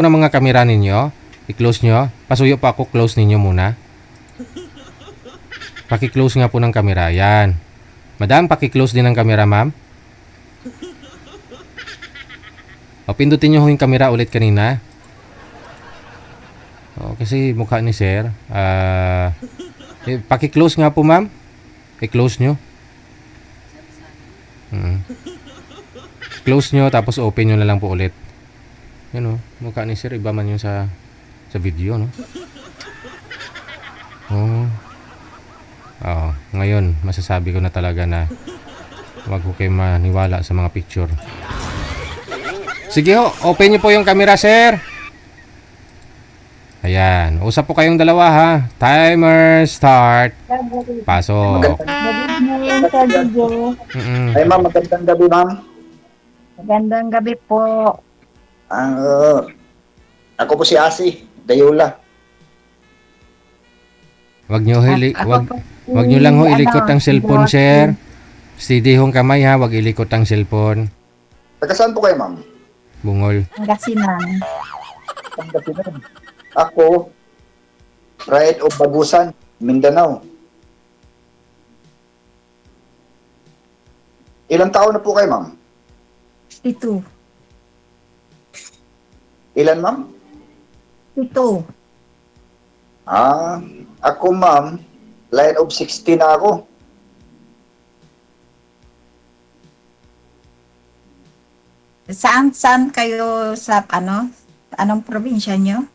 ng mga kamera ninyo. I-close nyo. Pasuyo pa ako, close ninyo muna. Paki-close nga po ng kamera. Yan. Madam, paki-close din ng kamera, ma'am. O, pindutin nyo yung kamera ulit kanina. O, kasi mukha ni sir. Paki-close nga po, ma'am. I-close nyo. Close nyo, tapos open nyo na lang po ulit. Yan o. Mukha ni sir. Iba man yun sa video, no? Oo. Ngayon, masasabi ko na talaga na wag ko kayo maniwala sa mga picture. Sige ho, open nyo po yung camera, sir. Ayan. Usap po kayong dalawa, ha. Timer start. Pasok. Ay ma'am, magandang gabi ma'am. Magandang gabi po. Ako po si Asi, Dayula. Wag nyo lang ho ilikot ang cellphone, sir. Steady hong kamay, ha. Wag ilikot ang cellphone. Taga saan po kayo ma'am? Bungol. Pangasinan. Pangasinan. Ako, right of Bagusan, Mindanao. Ilang taon na po kayo ma'am? 62. Ilan ma'am? 62. Ako ma'am, line of 60 na ako. Saan kayo sa anong probinsya nyo?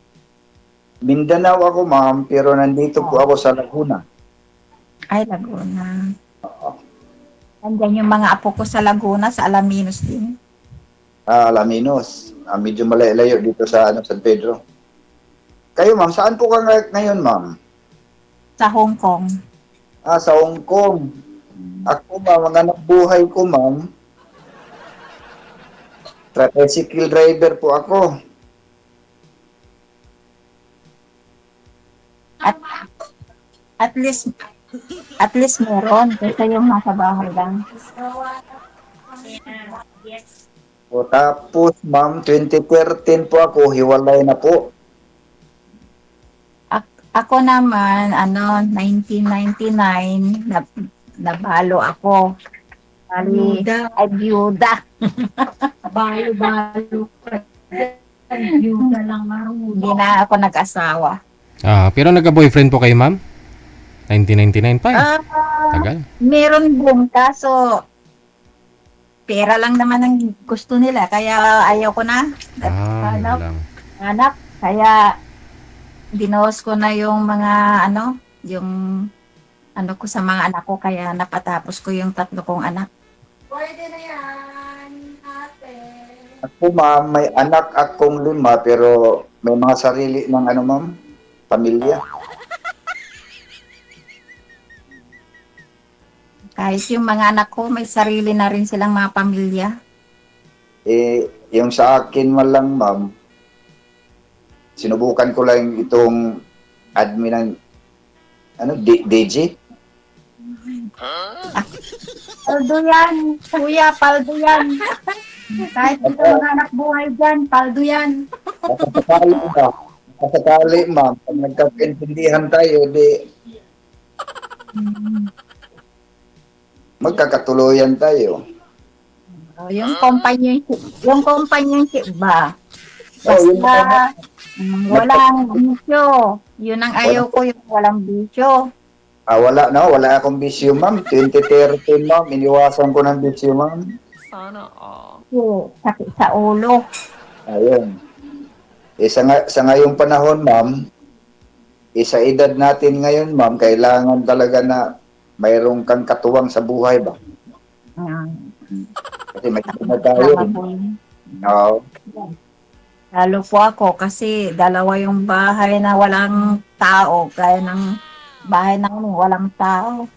Mindanao ako ma'am, pero nandito po ako sa Laguna. Ay, Laguna. Andyan yung mga apo ko sa Laguna, sa Alaminos din. Alaminos. Medyo malayo dito sa San Pedro. Kayo ma'am, saan po ka ngayon ma'am? Sa Hong Kong. Sa Hong Kong. Ako ma'am, ang anak buhay ko ma'am, tricycle driver po ako. At least meron kaysa yung nasa bahay lang. O tapos ma'am, 2013 po ako, hiwalay na po. Ako naman, 1999, nabalo ako. Ay, byuda. Balo. Byuda lang marunong. Hindi na ako nag-asawa. Pero nagka-boyfriend po kayo, ma'am? 1999 pa, eh. Tagal. Meron din, kaso pera lang naman ang gusto nila, kaya ayaw ko na. Hanap. Kaya dinos ko na yung mga ko sa mga anak ko, kaya napatapos ko yung 3 kong anak. Pwede na yan, ate. Ako ma'am, may anak akong 5, pero may mga sarili ng ma'am, pamilya. Kahit yung mga anak ko, may sarili na rin silang mga pamilya. Yung sa akin man lang ma'am, sinubukan ko lang itong admin ng DJ. Paldo yan, kuya, paldo yan. Kahit ito mga anak buhay dyan, paldo yan. Kasakali ma'am, pag nagkakaintindihan tayo, magkakatuluyan tayo. Yung companionship ba? Basta walang bisyo. Yun ang ayaw ko, yung walang bisyo. Wala akong bisyo ma'am. 2013 ma'am, iniwasan ko ng bisyo ma'am. Sana all. Sakit sa ulo. Ayun. Sa ngayong panahon ma'am, sa edad natin ngayon ma'am, kailangan talaga na mayroong kang katuwang sa buhay ba? Kasi may na tayo. Oo. Lalo po ako kasi 2 yung bahay na walang tao, kaya ng bahay namin walang tao.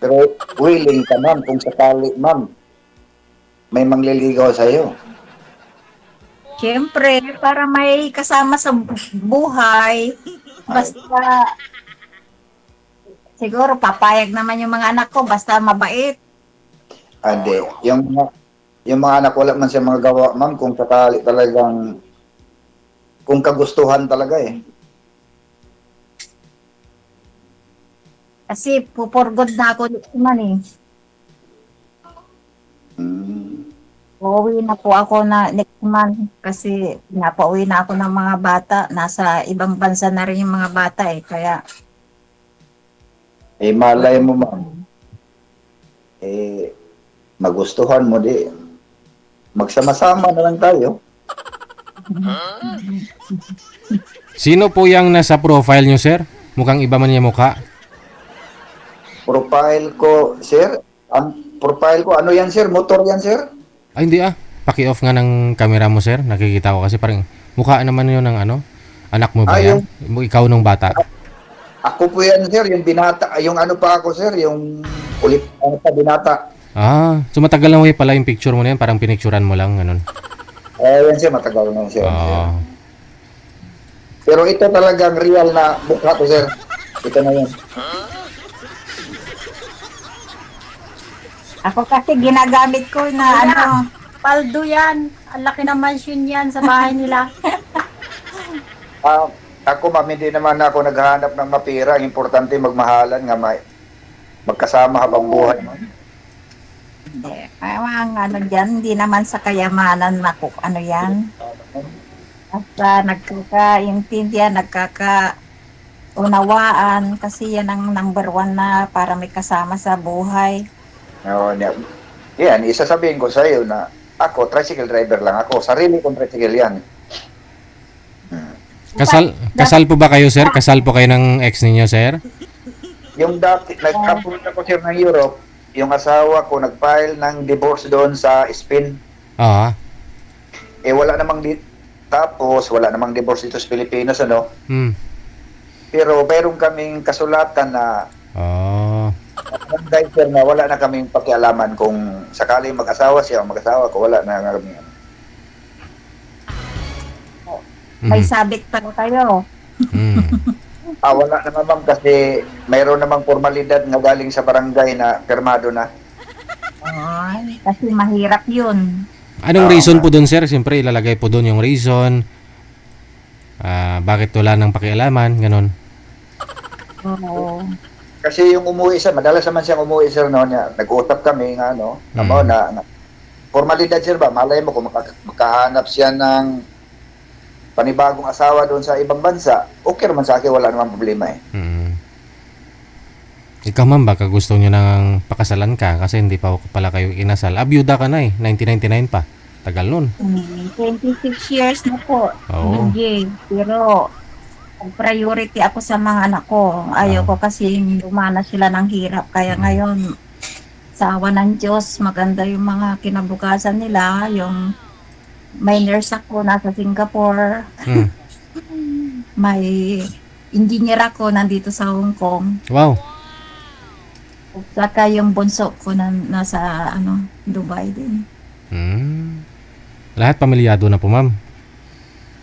Pero willing ka ma'am kung sakali ma'am, may mangliligaw sa'yo. Siyempre, para may kasama sa buhay, basta siguro papayag naman yung mga anak ko, basta mabait. Hindi. Yung mga anak, wala man siya mga gawa, ma'am, kung sakali talagang kung kagustuhan talaga eh. Kasi pupurgod na ako man eh. Hmm. Uuwi na po ako na next month kasi napauwi na ako ng mga bata. Nasa ibang bansa na rin yung mga bata eh. Kaya, Eh, malay mo, ma'am. Eh, magustuhan mo di. Magsama-sama na lang tayo. Sino po yung nasa profile nyo, sir? Mukhang iba man yung mukha. Profile ko, sir. Ang profile ko, ano yan, sir? Motor yan, sir? Ay, hindi ah. Paki-off nga ng camera mo, sir. Nakikita ko kasi parang mukha naman yun ng ano. Anak mo ba Ah, yan? Ikaw nung bata. Ako po yan, sir. Yung binata, yung ano pa ako, sir. Yung ulit, ano pa, binata. Ah, so matagal na way pala yung picture mo na yan. Parang pinicturan mo lang, ganun. Yan, sir. Matagal na, sir. Oo. Pero ito talagang real na mukha ko, sir. Ito na yan. ako kasi ginagamit ko na ano, paldo yan. Ang laki ng mansion yan sa bahay nila. Ako, ma'am, hindi naman ako naghahanap ng mapira. Ang importante, magmahalan nga magkasama habang buhay. Ma'am. Hindi. Ang ano dyan, hindi naman sa kayamanan na ano yan. Basta nagkakaintindihan, nagkakaunawaan kasi yan ang number one na para may kasama sa buhay. Yan, isasabihin ko sa iyo na ako, tricycle driver lang ako. Sarili kong tricycle yan. Kasal po ba kayo, sir? Kasal po kayo ng ex ninyo, sir? Yung dati, nagkapunta ko, sir, ng Europe, yung asawa ko nag-file ng divorce doon sa Spain. Oo. Eh, wala namang divorce dito sa Pilipinas, ano? Hmm. Pero meron kaming kasulatan na Oh. guys, sir, na wala na kaming pakialaman kung sakaling mag-asawa siya o mag-asawa ko, wala na kami. May sabit pa kayo. Hmm. Wala naman, ma'am, kasi mayroon namang formalidad na galing sa barangay na pirmado na. Ay, kasi mahirap yun. Anong reason po doon, sir? Siyempre, ilalagay po doon yung reason. Bakit wala nang pakialaman, ganun. Oo. Kasi yung umuwi siya, madalas naman siyang umuwi, sir, no, niya. Nag-uutap kami, nga, no, na formalidad, sir, ba? Malay mo kung makahanap siya ng panibagong asawa doon sa ibang bansa, okay naman sa akin, wala namang problema eh. Ikaw, ma'am, baka gusto nyo nang pakasalan ka kasi hindi pa pala kayo inasal. Byuda ka na eh, 1999 pa. Tagal nun. 26 years na po. Oo. Okay. Pero, priority ako sa mga anak ko. Ayaw ko kasi lumana sila ng hirap. Kaya ngayon, sa awa ng Diyos, maganda yung mga kinabukasan nila. Yung may nurse ako, nasa Singapore. May engineer ako, nandito sa Hong Kong. Wow. Saka yung bunso ko nasa Dubai din. Lahat pamilyado na po, ma'am.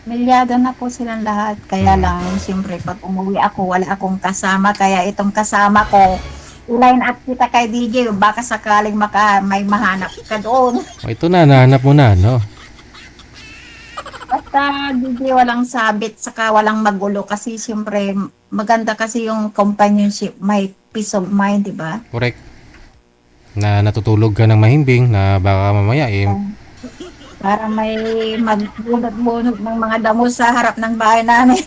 Milyado na po silang lahat. Kaya lang, siyempre, pag umuwi ako, wala akong kasama. Kaya itong kasama ko, i-line up kita kay DJ. Baka sakaling may mahanap ka doon. Ito na, nahanap mo na, no? Basta DJ walang sabit, saka walang magulo. Kasi siyempre, maganda kasi yung companionship. May peace of mind, di ba? Correct. Na natutulog ka ng mahimbing na baka mamaya Para may magbunot-bunot ng mga damo sa harap ng bahay namin.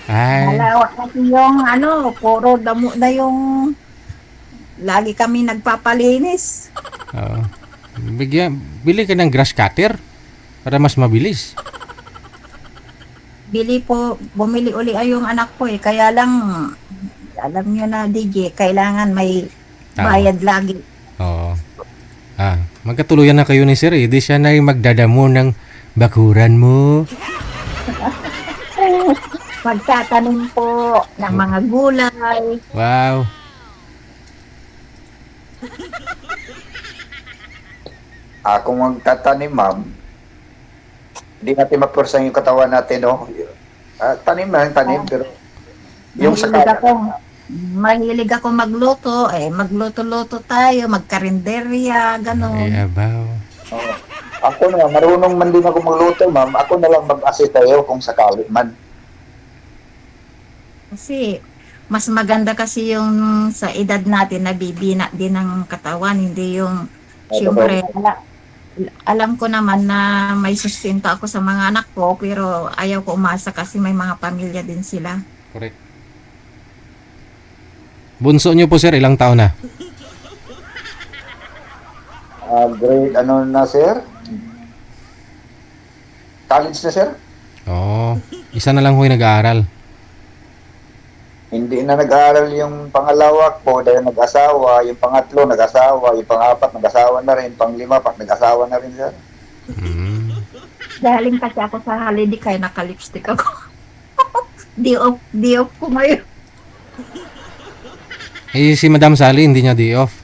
ay, Malawak kasi yung puro damo na yung lagi kami nagpapalinis. bili ka ng grass cutter para mas mabilis. Bumili uli ay yung anak ko eh. Kaya lang, alam nyo na DJ, kailangan may bayad lagi. Oo. Magkatuluyan na kayo ni Sir. Di siya na yung magdadamo ng bakuran mo. Magtatanim po ng mga gulay. Wow. Kung magtatanim, ma'am, hindi natin mapursan yung katawan natin, no? Tanim lang, tanim, pero yung Mahilig ako magluto, magluto-luto tayo, magkarinderya, gano'n. Ay, abaw. Ako na, marunong man din ako magluto, ma'am. Ako na lang mag-assist sa'yo kung sakali man. Kasi mas maganda kasi yung sa edad natin na bibina din ng katawan, hindi yung siyempre alam ko naman na may sustento ako sa mga anak ko pero ayaw ko umasa kasi may mga pamilya din sila. Correct. Bunso nyo po sir, ilang taon na? Grade ano na, sir? College na, sir? Oo. Isa na lang ho yung nag-aaral. Hindi na nag-aaral yung pangalawa ko dahil nag-asawa, yung pangatlo nag-asawa, yung pangapat nag-asawa na rin, panglima nag-asawa na rin, sir. Mm. Galing kasi ako sa holiday kaya naka-lipstick ako. Di off ko ngayon. Eh si Madam Sally, hindi niya day off.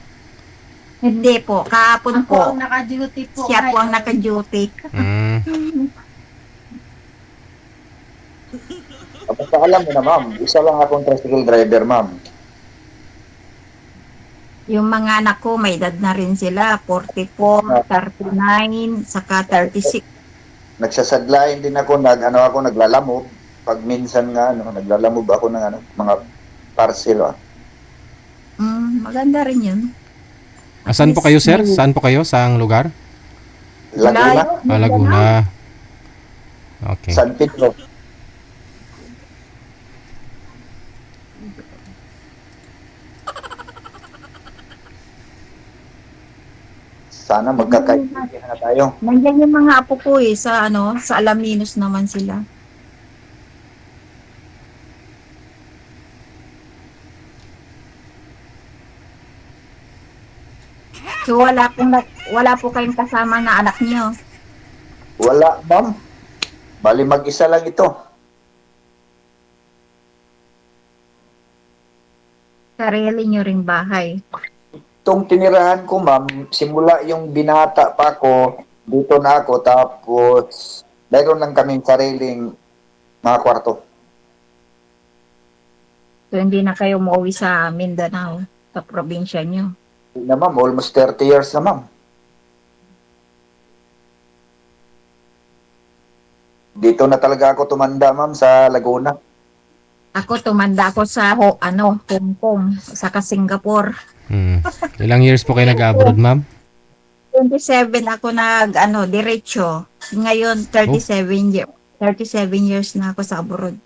Hindi po, kahapon Ako po. ang naka-duty po. Siya po ang ngayon. naka-duty. Mm. Basta alam mo na, ma'am, isa lang akong tricycle driver, ma'am. Yung mga anak ko, may edad na rin sila. 44, 39, saka 36. Nagsasadlain din ako, naglalamog. Pag minsan nga, naglalamog ako ng mga parcel, Maganda rin yun. Saan po kayo sir? Saan po kayo? Saang lugar? Laguna, Laguna. Okay. San Pedro. Sana magkakaibigan na tayo. Nandiyan yung mga apo ko sa Alaminos naman sila. So wala po kayong kasama na anak niyo. Wala, ma'am. Bali mag-isa lang ito. Sarili niyo ring bahay. Itong tinirahan ko, ma'am, simula yung binata pa ako, dito na ako, tapos mayroon lang kaming sariling mga kwarto. So hindi na kayo umuwi sa Mindanao, sa probinsya niyo. Na, ma'am, almost 30 years na, ma'am. Dito na talaga ako tumanda, ma'am, sa Laguna. Ako tumanda ako sa Hong Kong, saka Singapore. Mm. Ilang years po kayo nag-abroad ma'am? 27 ako diretso. Ngayon 37 years na ako sa abroad.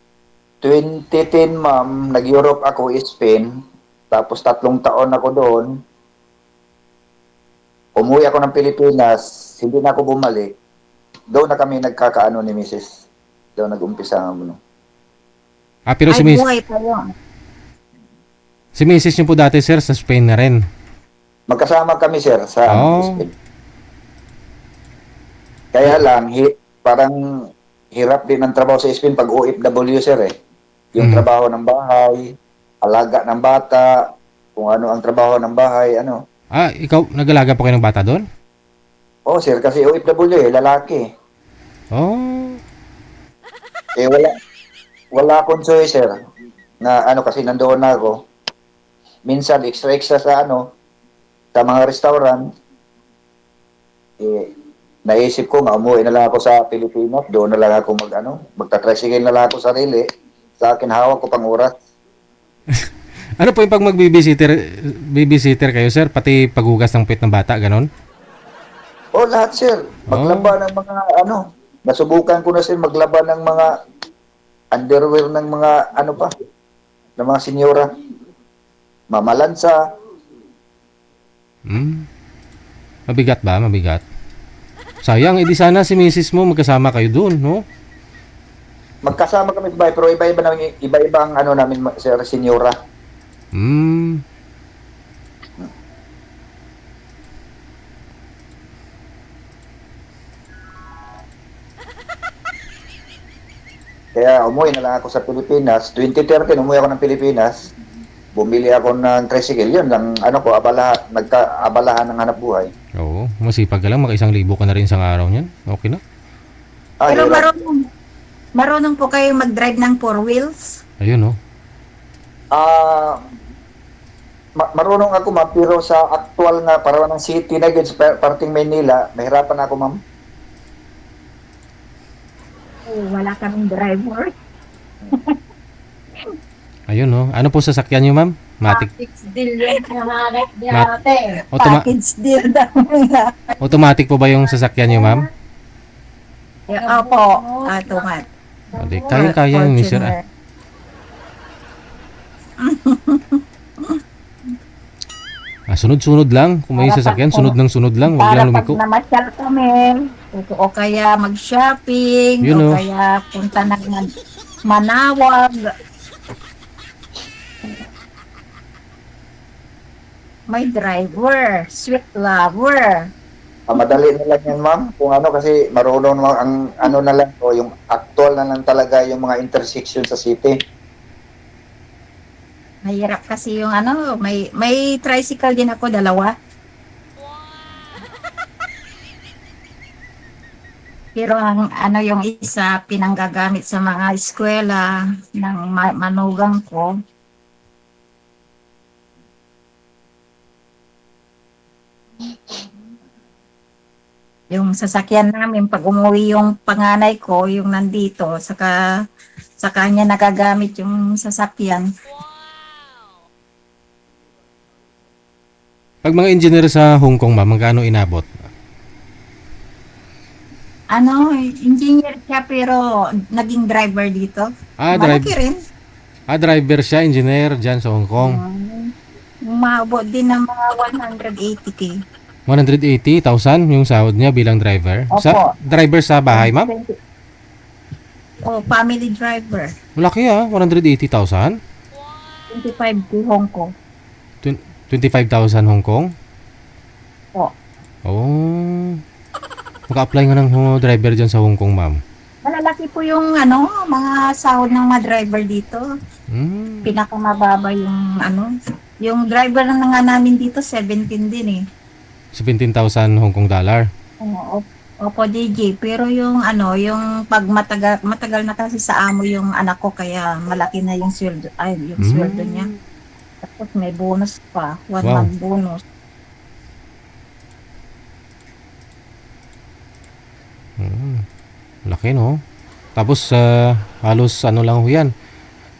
2010, ma'am, nag-Europe ako, Spain. Tapos 3 taon ako doon. Umuwi ako ng Pilipinas, hindi na ako bumalik. Doon na kami nagkakaano ni Mrs. Doon nag-umpisa ang Pero Ay, buhay pa yun. si Mrs. niyo po dati sir sa Spain na rin. Magkasama kami, sir, sa Oh. Spain. Kaya lang, parang hirap din ang trabaho sa Spain pag OFW, sir, eh. Yung trabaho ng bahay, alaga ng bata, kung ano ang trabaho ng bahay, ano. Ikaw, nag-alaga po kayo ng bata doon? Oh, sir, kasi OFW, lalaki. Oh. Eh, wala akong choice, sir. Na kasi nandoon na ako. Minsan, extra sa sa mga restaurant. Naisip ko nga, umuwi na lang ako sa Pilipinas. Doon na lang ako magta-tricycle na lang ako sarili. Sa akin, hawak ko pang oras. Ano po yung pag babysitter kayo sir? Pati paghugas ng pet ng bata, ganon? Lahat, sir. Maglaba ng mga, nasubukan ko na, sir, maglaba ng mga underwear ng mga, ng mga senyora. Mamalansa. Mabigat ba? Mabigat. Sayang, edi sana si Mrs. mo magkasama kayo doon, no? Magkasama kami sa bahay, pero iba-iba ang namin, sir, senyora. Kaya umuwi na lang ako sa Pilipinas. 2013, umuwi ako ng Pilipinas. Bumili ako ng tricycle. Yun lang, nagkaabalahan ng hanap buhay. Oo, masipag ka lang, maka-1,000 ka na rin isang araw niyan. Okay na. Pero hirap. marunong po kayo mag-drive ng 4 wheels? Ayun, oh. Marunong ako, ma'am, pero sa actual nga, para ng city na yun, sa parting Maynila, mahirapan ako, ma'am. wala kaming driver. Ayun, no? Ano po sasakyan nyo, ma'am? Matic. Package deal yan. Mat- Automa- Package deal daw. automatic po ba yung sasakyan nyo, ma'am? Opo, automat. Adi, kaya ni sir. Ah. Sunod-sunod lang. Kung may sasakyan, sunod ng sunod lang. Huwag Para lang pag lumiko. namasyal kami, o kaya mag-shopping, Yun, o oh. kaya punta ng Manawag. May driver, sweet lover. Madali na lang yan, ma'am. Kung ano, kasi marunong naman ang ano na lang o yung actual na lang talaga yung mga intersection sa city. Mahirap kasi yung ano, may tricycle din ako, dalawa. Pero ang ano yung isa pinanggagamit sa mga eskwela ng manugang ko. Yung sasakyan namin pag umuwi yung panganay ko, yung nandito, sa kanya nagagamit yung sasakyan. Pag mga engineer sa Hong Kong, ma'am, magkano inabot? Ano, engineer siya pero naging driver dito. Malaki rin. Driver siya, engineer dyan sa Hong Kong. Umabot din ng mga 180K. 180,000 yung sahod niya bilang driver. Opo. Driver sa bahay, ma'am? Oh, family driver. Malaki 180,000. 25K Hong Kong. 25,000 Hong Kong? Po. Oh. Maka-apply nga ng driver dyan sa Hong Kong, ma'am. Malalaki po yung ano, mga sahod ng mga driver dito. Hmm. Pinakamababa yung ano, yung driver na nga namin dito 17 din eh. 17,000 Hong Kong dollar. Opo, DJ. Pero yung ano, yung pag matagal na kasi sa amo yung anak ko, kaya malaki na yung sweldo, yung sweldo niya. Tapos may bonus pa, 1 Wow. month bonus. Laki, no? Tapos, halos ano lang ho yan.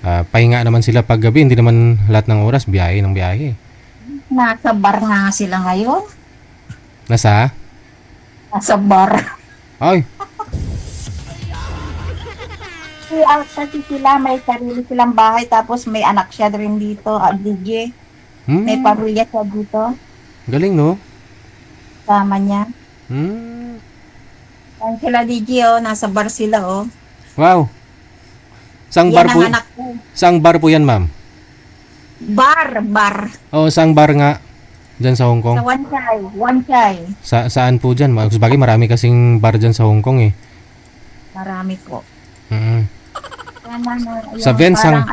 Pahinga naman sila pag gabi. Hindi naman lahat ng oras biyahe ng biyahe. Nasa bar nga sila ngayon. Nasa? Nasa bar. Ay, Kasi sila, may sarili silang bahay, tapos may anak siya rin dito, DJ. May pamilya siya dito, galing, no? sama niya. Yan sila, DJ, nasa bar sila, Wow. Saang Yan bar ang po? anak ko. Saang bar po yan, ma'am? Bar. Oh, saang bar nga dyan sa Hong Kong? Sa Wan Chai. Saan po dyan? Sabagay, marami kasing bar dyan sa Hong Kong, eh. Marami po. Mm. Sa Yung Vents parang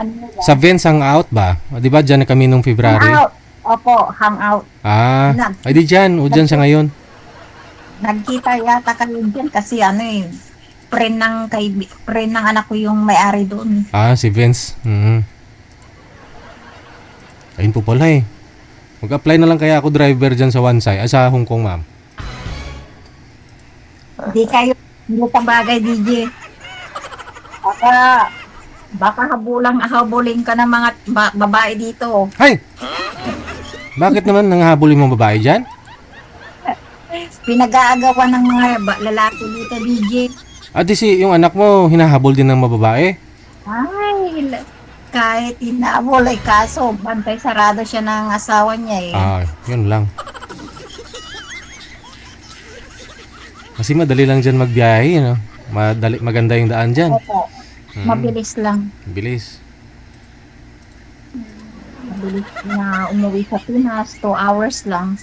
Sa Vents Hangout ba? Di ba dyan na kami nung February? Hangout. Opo, hangout. Ay di dyan. O dyan siya ngayon. Nagkita yata kayo dyan kasi friend ng anak ko yung may-ari doon. Si Vince. Ayun po pala eh. Mag-apply na lang kaya ako driver dyan sa Wansay. Sa Hong Kong, ma'am. Hindi ka bagay, DJ. Baka habulin ka ng mga babae dito. Hay! Bakit naman nanghabulin mong babae dyan? Pinag-aagawan ng mga lalaki dito, DJ. Yung anak mo, hinahabol din ng mga babae? Ay, kahit inaabol ay kaso, bantay sarado siya ng asawa niya eh. Yun lang. Kasi madali lang dyan magbiyahe, no? Maganda yung daan dyan. Opo. Mabilis lang. Bilis. Mabilis na umuwi sa Pinas, 2 hours lang.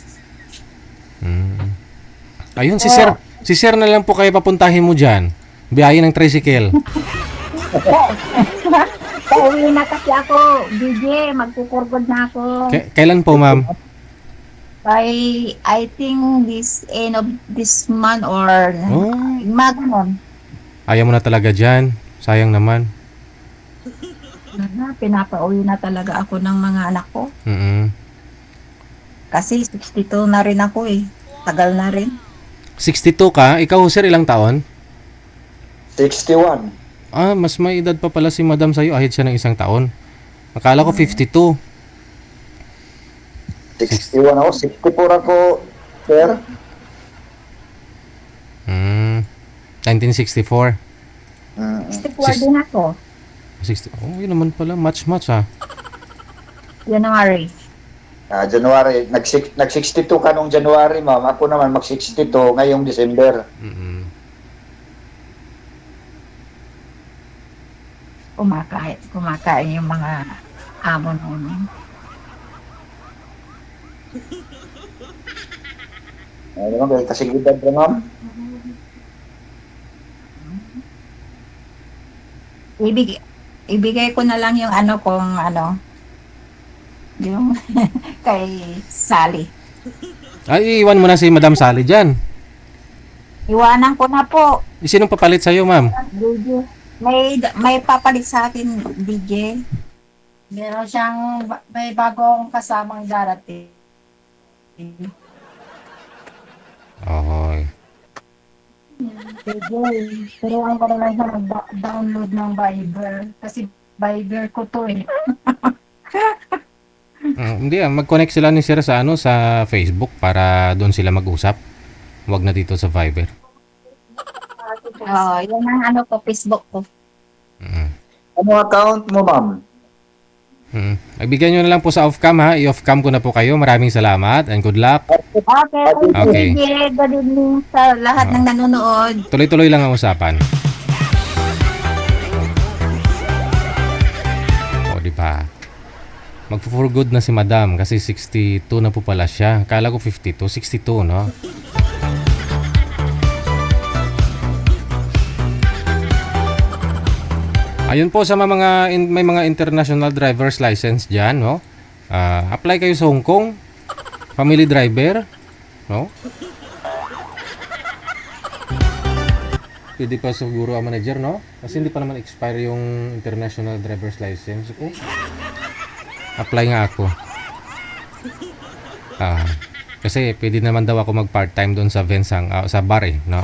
Ayun, si Sir na lang po kayo papuntahin mo dyan. Biyahe ng tricycle. Pauwi na kasi ako, DJ, magkukurgod na ako. Kailan po, ma'am? By, I think this end of this month or maganon. Ayaw mo na talaga dyan. Sayang naman. Pinapauwi na talaga ako ng mga anak ko. Kasi 62 na rin ako eh. Tagal na rin. 62 ka? Ikaw, sir, ilang taon? 61. Ah, mas may edad pa pala si Madam sa'yo. Ahit siya ng isang taon. Akala ko 52. 61 ako. 64 ako, sir. 1964. 64 din ako. 60. Oh, yun naman pala. Match ah. January. January, nag-62 ka nung January, ma'am. Ako naman mag-62 ngayong December. Kumakain yung mga amo namin. Ano naman, kasi edad ba, ma'am? Ibigay ko na lang yung yung kay Sally. Ay, iwan mo na si Madam Sally dyan. Iwanan ko na po. Sinong papalit sa'yo, ma'am? DJ. May papalit sa akin, DJ. Meron siyang, may bagong kasamang darating. Okay. DJ, turuan ko na lang siya mag-download ng Viber. Kasi Viber ko to eh. Hindi mag-connect sila ni Sir sa sa Facebook para doon sila mag-usap. Huwag na dito sa Viber. Oo, yun ang Facebook ko. Ano account mo, ma'am? Ibigay nyo na lang po sa off-cam ha. I-off-cam ko na po kayo. Maraming salamat and good luck. Okay. Good evening sa lahat ng nanonood. Tuloy-tuloy lang ang usapan. O, di ba? Magpo-for good na si Madam kasi 62 na po pala siya. Akala ko 52, 62, no? Ayun po sa may mga international driver's license diyan, no? Apply kayo sa Hong Kong. Family driver, no? Pwede pa siguro ang manager, no? Kasi hindi pa naman expire yung international driver's license ko. Apply nga ako. Kasi pwede naman daw ako mag part-time doon sa Vensang, sa bar eh, no?